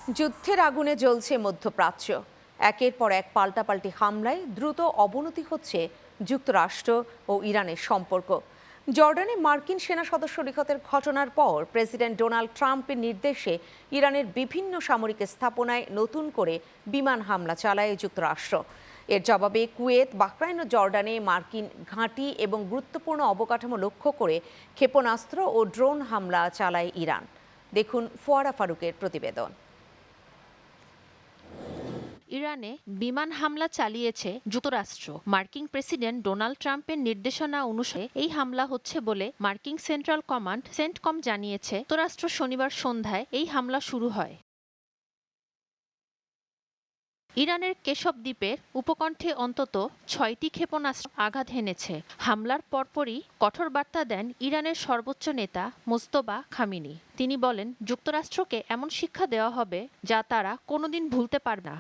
যুদ্ধের আগুনে জ্বলছে মধ্যপ্রাচ্য। একের পর এক পাল্টাপাল্টি হামলায় দ্রুত অবনতি হচ্ছে যুক্তরাষ্ট্র ও ইরানের সম্পর্ক। জর্ডানে মার্কিন সেনা সদস্য নিহতের ঘটনার পর প্রেসিডেন্ট ডোনাল্ড ট্রাম্পের নির্দেশে ইরানের বিভিন্ন সামরিক স্থাপনায় নতুন করে বিমান হামলা চালায় যুক্তরাষ্ট্র। এর জবাবে কুয়েত, বাহরাইন ও জর্ডানে মার্কিন ঘাঁটি এবং গুরুত্বপূর্ণ অবকাঠামো লক্ষ্য করে ক্ষেপণাস্ত্র ও ড্রোন হামলা চালায় ইরান। দেখুন ফোয়ারা ফারুকের প্রতিবেদন। ইরানে বিমান হামলা চালিয়েছে যুক্তরাষ্ট্র। মার্কিন প্রেসিডেন্ট ডোনাল্ড ট্রাম্পের নির্দেশনা অনুসারে এই হামলা হচ্ছে বলে মার্কিন সেন্ট্রাল কমান্ড সেন্টকম জানিয়েছে। যুক্তরাষ্ট্র শনিবার সন্ধ্যায় এই হামলা শুরু হয়। ইরানের কেশব দ্বীপের উপকণ্ঠে অন্তত ৬টি ক্ষেপণাস্ত্র আঘাত হেনেছে। হামলার পরপরই কঠোর বার্তা দেন ইরানের সর্বোচ্চ নেতা মোজতবা খামেনি। তিনি বলেন, যুক্তরাষ্ট্রকে এমন শিক্ষা দেওয়া হবে যা তারা কোনোদিন ভুলতে পারবে না।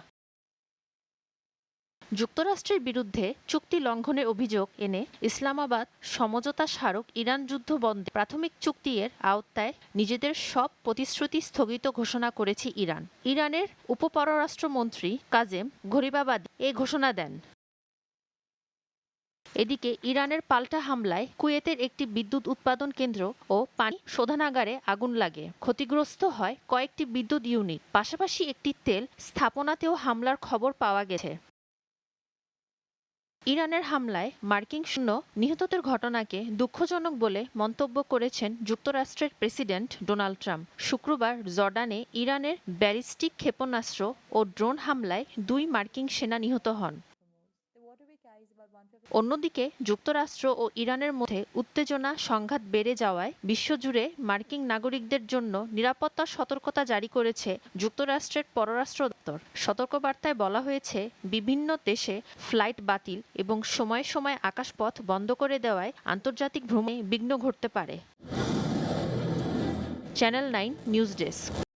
যুক্তরাষ্ট্রের বিরুদ্ধে চুক্তি লঙ্ঘনের অভিযোগ এনে ইসলামাবাদ সমঝোতা স্মারক ইরান যুদ্ধ বন্ধে প্রাথমিক চুক্তির আওতায় নিজেদের সব প্রতিশ্রুতি স্থগিত ঘোষণা করেছে ইরান। ইরানের উপপররাষ্ট্রমন্ত্রী কাজেম ঘরিবাবাদি এ ঘোষণা দেন। এদিকে ইরানের পাল্টা হামলায় কুয়েতের একটি বিদ্যুৎ উৎপাদন কেন্দ্র ও পানি শোধনাগারে আগুন লাগে। ক্ষতিগ্রস্ত হয় কয়েকটি বিদ্যুৎ ইউনিট। পাশাপাশি একটি তেল স্থাপনাতেও হামলার খবর পাওয়া গেছে। ইরানের হামলায় মার্কিন সৈন্য নিহতদের ঘটনাকে দুঃখজনক বলে মন্তব্য করেছেন যুক্তরাষ্ট্রের প্রেসিডেন্ট ডোনাল্ড ট্রাম্প। শুক্রবার জর্ডানে ইরানের ব্যালিস্টিক ক্ষেপণাস্ত্র ও ড্রোন হামলায় ২ মার্কিন সেনা নিহত হন। অন্যদিকে যুক্তরাষ্ট্র ও ইরানের মধ্যে উত্তেজনা সংঘাত বেড়ে যাওয়ায় বিশ্বজুড়ে মার্কিন নাগরিকদের জন্য নিরাপত্তা সতর্কতা জারি করেছে যুক্তরাষ্ট্রের পররাষ্ট্র দপ্তর। সতর্কবার্তায় বলা হয়েছে, বিভিন্ন দেশে ফ্লাইট বাতিল এবং সময়ে সময়ে আকাশপথ বন্ধ করে দেওয়ায় আন্তর্জাতিক ভ্রমণে বিঘ্ন ঘটতে পারে। Channel 9 news desk.